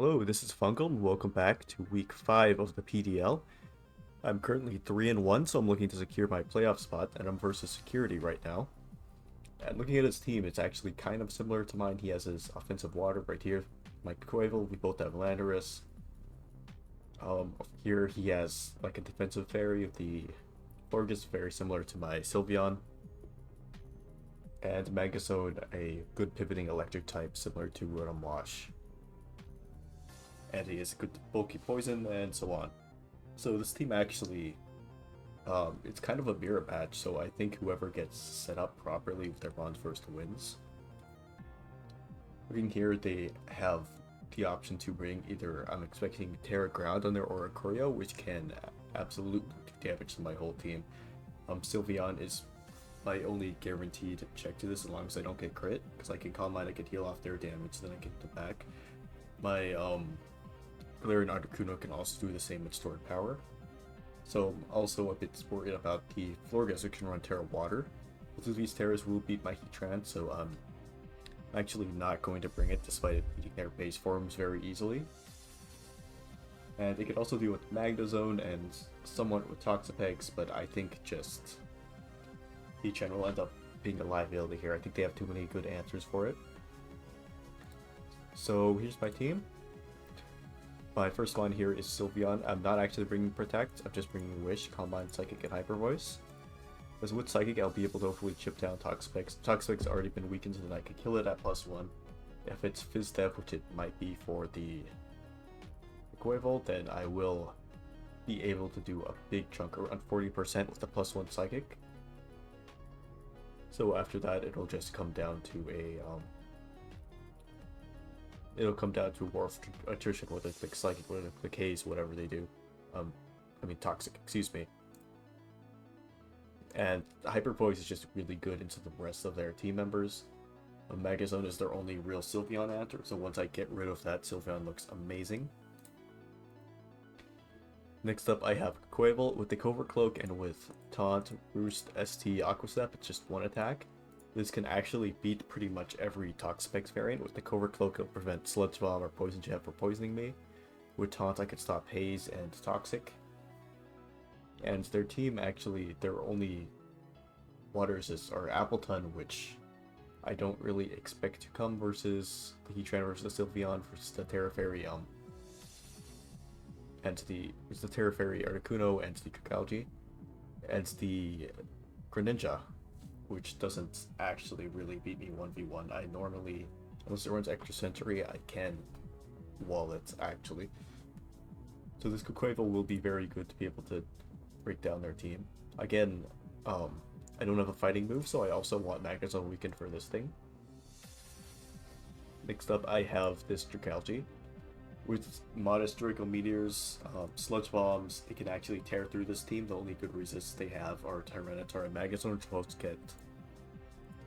Hello, this is Fungal, and welcome back to week 5 of the PDL. I'm currently 3-1, so I'm looking to secure my playoff spot, and I'm versus Security right now. And looking at his team, it's actually kind of similar to mine. He has his offensive water right here, Mike Quavel. We both have LANDORUS. Here he has like a defensive fairy of the Florgus, very similar to my Sylveon. And Magazone, a good pivoting electric type, similar to Rotom Wash. And he has good bulky poison and so on. So this team actually, it's kind of a mirror match, so I think whoever gets set up properly with their bonds first wins. Looking here, they have the option to bring either, I'm expecting Terra Ground on their Oricorio, which can absolutely do damage to my whole team. Sylveon is my only guaranteed check to this as long as I don't get crit, because I can Calm Mind, I can heal off their damage, then I get them back. My Galarian Articuno can also do the same with stored power. So I'm also a bit worried about the Florges, who can run Terra Water. Both of these Terras will beat my Heatran, so I'm actually not going to bring it despite it beating their base forms very easily. And they could also deal with Magnezone and somewhat with Toxapex, but I think just Heatran will end up being a liability here. I think they have too many good answers for it. So here's my team. My first line here is Sylveon. I'm not actually bringing Protect, I'm just bringing Wish, Calm Mind, Psychic, and Hyper Voice. Because with Psychic, I'll be able to hopefully chip down Toxapex. Toxapex's already been weakened, and I can kill it at +1. If it's Fizz Dev, which it might be for the Quavel, then I will be able to do a big chunk, around 40% with the +1 Psychic. So after that, it'll just come down to a it'll come down to war of attrition, whether it's like Psychic, whether it's like Haze, whatever they do. Toxic, excuse me. And Hyper Voice is just really good into the rest of their team members. Magazone is their only real Sylveon answer, so once I get rid of that, Sylveon looks amazing. Next up, I have Quavel with the Covert Cloak and with Taunt, Roost, ST, Aqua Step. It's just one attack. This can actually beat pretty much every Toxapex variant. With the Covert Cloak, it'll prevent Sludge Bomb or Poison Jab from poisoning me. With Taunt, I could stop Haze and Toxic. And their team, actually, their only waters are Appleton, which I don't really expect to come versus the Heatran versus the Sylveon versus the Terra Fairy, and the Terra Fairy Articuno and the Dragalge, and the Greninja, which doesn't actually really beat me 1v1. I normally, unless it runs Extra Sensory, I can wall it, actually. So this Quavel will be very good to be able to break down their team. Again, I don't have a fighting move, so I also want Magnezone weakened for this thing. Next up, I have this Dragalge. With modest Draco Meteors, Sludge Bombs, it can actually tear through this team. The only good resists they have are Tyranitar and Magazone, which both get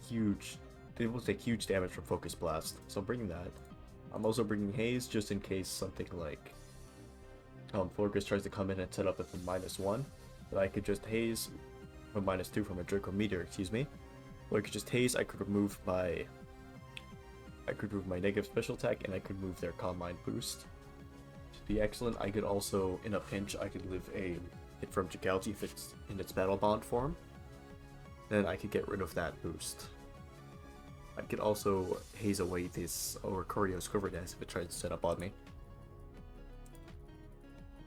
huge. They both take huge damage from Focus Blast, so I'm bringing that. I'm also bringing Haze just in case something like Florges tries to come in and set up at the -1. But I could just Haze from -2 from a Draco Meteor, excuse me. Or I could just Haze. I could remove my negative special attack, and I could move their Calm Mind boost. To be excellent. I could also, in a pinch, I could live a hit from Dragalge if it's in its Battle Bond form. Then I could get rid of that boost. I could also Haze away this Oricorio's Quiver Dance if it tries to set up on me.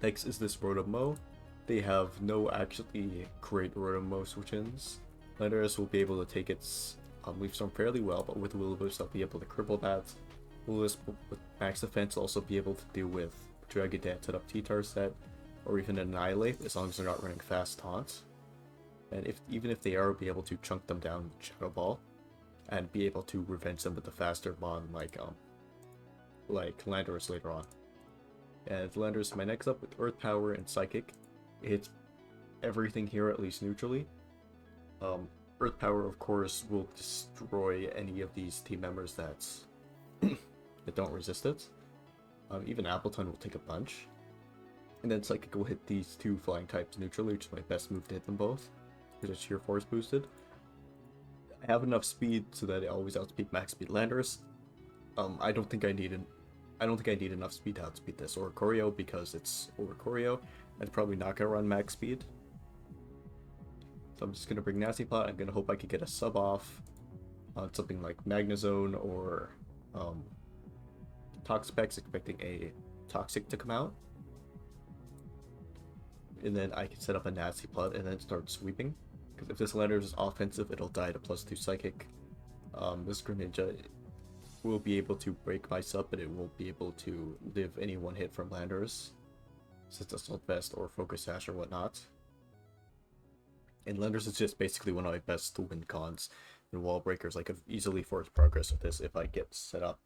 Next is this Rotom. They have no actually great Rotom switch-ins. Landorus will be able to take its Leaf Storm fairly well, but with Will-O-Wisp I'll be able to cripple that. Will-O-Wisp with max defense will also be able to deal with Dragon Dance set up T-Tar set, or even Annihilate, as long as they're not running fast taunts. And even if they are, be able to chunk them down with Shadow Ball, and be able to revenge them with a faster bond like Landorus later on. And Landorus, my next up with Earth Power and Psychic. It hits everything here, at least neutrally. Earth Power, of course, will destroy any of these team members that don't resist it. Even Appleton will take a bunch. And then Psychic will hit these two flying types neutrally, which is my best move to hit them both, because it's sheer force boosted. I have enough speed so that it always outspeed max speed Landorus. I don't think I need I don't think I need enough speed to outspeed this Oricorio because it's Oricorio. I'm probably not gonna run max speed. So I'm just gonna bring Nasty Plot. I'm gonna hope I could get a sub off on something like Magnezone or Toxapex, expecting a Toxic to come out. And then I can set up a Nasty Plot and then start sweeping. Because if this Landorus is offensive, it'll die to +2 Psychic. This Greninja will be able to break my sub, but it won't be able to live any one hit from Landorus, since Assault Vest or Focus Sash or whatnot. And Landorus is just basically one of my best win cons and wall breakers. I could easily force progress with this if I get set up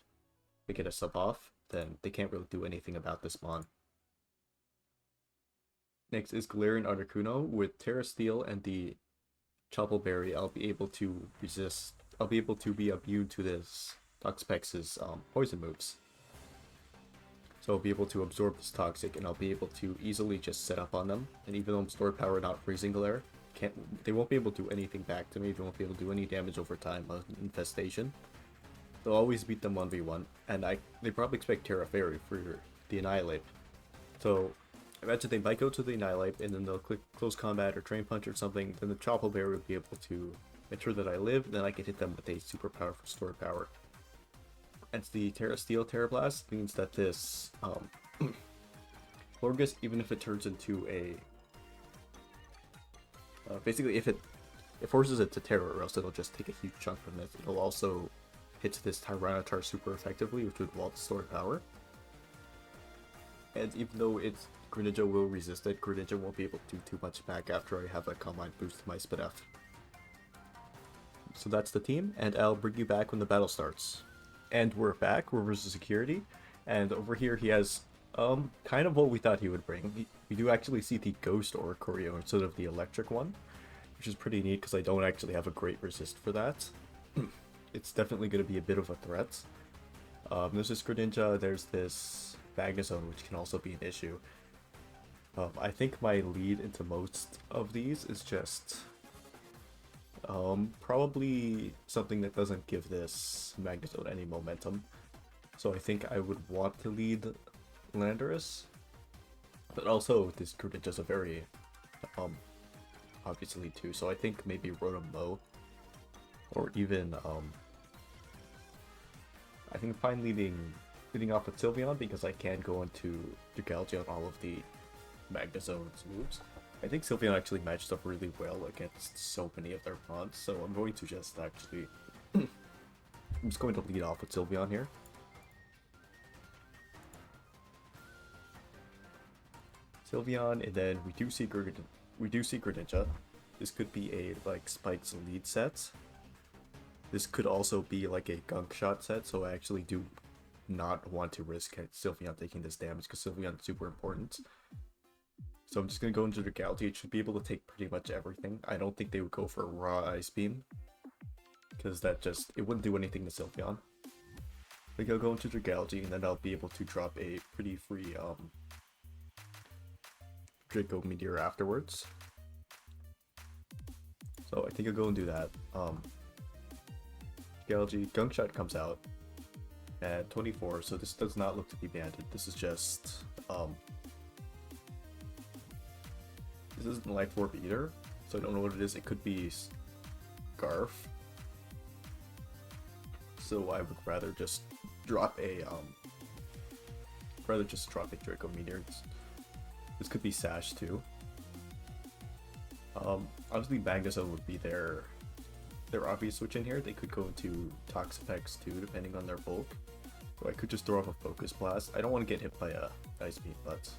to get a sub off, then they can't really do anything about this mon. Next is Galarian Articuno. With Terra Steel and the Chople Berry, I'll be able to resist. I'll be able to be immune to this Toxapex's poison moves. So I'll be able to absorb this Toxic, and I'll be able to easily just set up on them. And even though I'm Sword Power, not Freezing Glare, they won't be able to do anything back to me. They won't be able to do any damage over time on Infestation. They'll always beat them 1v1, and they probably expect Terra Fairy for the Annihilate. So imagine they might go to the Annihilate, and then they'll click Close Combat or Drain Punch or something. Then the Chople Berry will be able to make sure that I live. Then I can hit them with a super powerful Sword Power. And the Terra Steel Terra Blast means that this Florges, even if it turns into a basically if it forces it to Terra, or else it'll just take a huge chunk from this. It'll also hit this Tyranitar super effectively, which would wall the Sword Power. And even though its Greninja will resist it, Greninja won't be able to do too much back after I have a Combine boost to my Spadef. So that's the team, and I'll bring you back when the battle starts. And we're back, we're versus security, and over here he has kind of what we thought he would bring. We do actually see the Ghost Oricorio instead of the electric one, which is pretty neat because I don't actually have a great resist for that. It's definitely going to be a bit of a threat. There's this Greninja, there's this Magnezone, which can also be an issue. I think my lead into most of these is just probably something that doesn't give this Magnezone any momentum. So I think I would want to lead Landorus, but also this Greninja's a very obviously too. So I think maybe Rotom-Mow, or even I think fine leading off with Sylveon, because I can go into Dragalge on all of the Magnezone's moves. I think Sylveon actually matched up really well against so many of their mons, so I'm going to just actually I'm just going to lead off with Sylveon here. Sylveon, and then we do see Greninja. This could be a like Spike's lead set. This could also be like a Gunk Shot set, so I actually do not want to risk Sylveon taking this damage because Sylveon is super important. So I'm just going to go into Dragalge. It should be able to take pretty much everything. I don't think they would go for Raw Ice Beam, because that just, it wouldn't do anything to Sylveon. I think I'll go into Dragalge, and then I'll be able to drop a pretty free Draco Meteor afterwards. So I think I'll go and do that. Dragalge, Gunk Shot comes out at 24, so this does not look to be banded. This is just this isn't Life Orb either, so I don't know what it is. It could be Scarf. So I would rather just drop a Draco Meteor. This could be Sash too. Obviously Magnezone would be their obvious switch in here. They could go into Toxapex too, depending on their bulk. So I could just throw off a Focus Blast. I don't want to get hit by a Ice Beam, but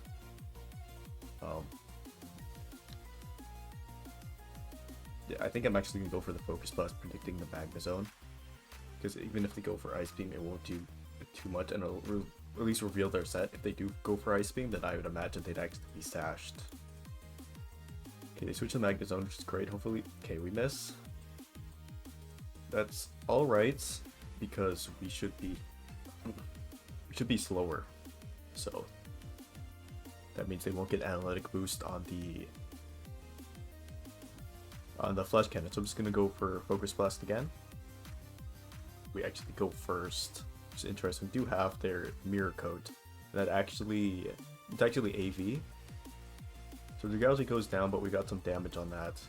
yeah, I think I'm actually gonna go for the Focus Blast, predicting the Magnezone, because even if they go for Ice Beam, it won't do too much, and it'll at least reveal their set. If they do go for Ice Beam, then I would imagine they'd actually be sashed. Okay, they switch to Magnezone, which is great. Hopefully, okay, we miss. That's all right, because we should be slower. So that means they won't get analytic boost on the Flash Cannon. So I'm just gonna go for Focus Blast again. We actually go first, which is interesting, do have their mirror coat. That actually, it's actually AV. So the Gauzy goes down, but we got some damage on that,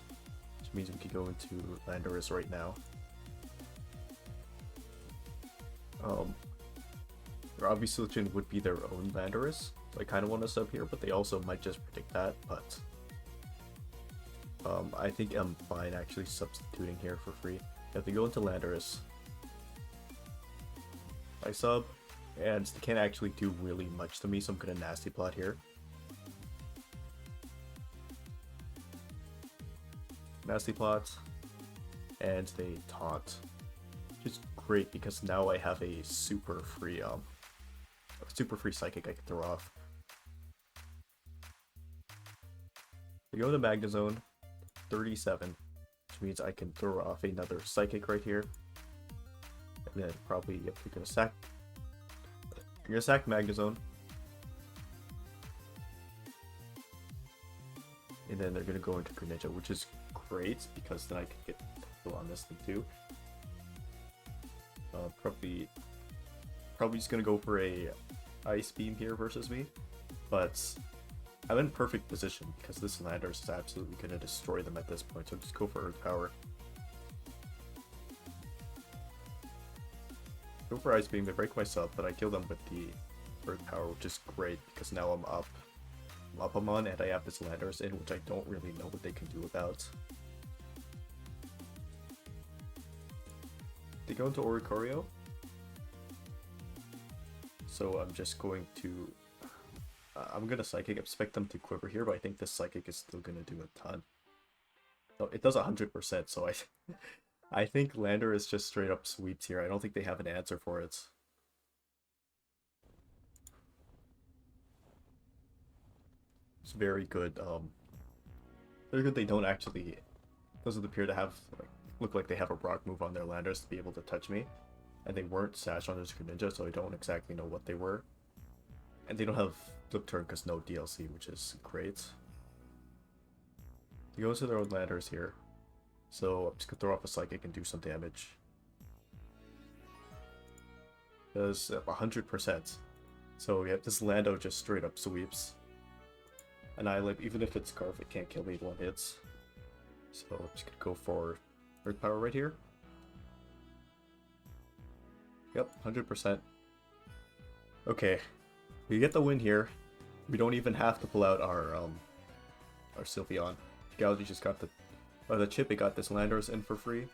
which means we could go into Landorus right now. Their obvious solution would be their own Landorus. So I kind of want to sub here, but they also might just predict that. But I think I'm fine actually substituting here for free. If they go into Landorus, I sub, and they can't actually do really much to me, so I'm gonna nasty plot here. Nasty plot, and they taunt, which is great because now I have a super free psychic I can throw off. We go to Magnezone, 37, which means I can throw off another psychic right here. And then probably, yep, you're gonna sack Magnezone. And then they're gonna go into Greninja, which is great because then I can get kill on this thing too. Probably just gonna go for a Ice Beam here versus me, but I'm in perfect position because this Landorus is absolutely gonna destroy them at this point. So just go for Earth Power. Go for Ice Beam, they break my sub, but I kill them with the Earth Power, which is great because now I'm up. I'm on, and I have this Landorus in, which I don't really know what they can do about. They go into Oricorio, so I'm just going to... I'm gonna Psychic, expect them to Quiver here, but I think this Psychic is still gonna do a ton. So it does 100%, so I think Landorus just straight up sweeps here. I don't think they have an answer for it. It's very good. Very good they don't actually... Doesn't appear to have... look like they have a Brock move on their Landorus to be able to touch me. And they weren't Sash on this Greninja, so I don't exactly know what they were. And they don't have Flip Turn because no DLC, which is great. They go into their own Landorus here. So I'm just gonna throw off a Psychic and do some damage. Does 100%. So yeah, this Lando just straight up sweeps. Annihilate, even if it's Scarf, it can't kill me in one hits. So I'm just gonna go for Earth Power right here. Yep, 100%. Okay, we get the win here. We don't even have to pull out our Sylveon. Gauzy just got the chip. It got this Landorus in for free.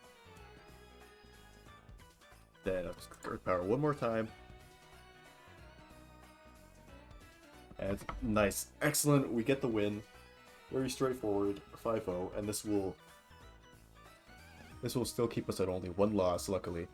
Then I'll just Earth Power one more time. And nice, excellent. We get the win. Very straightforward, 5-0, and this will still keep us at only one loss, luckily.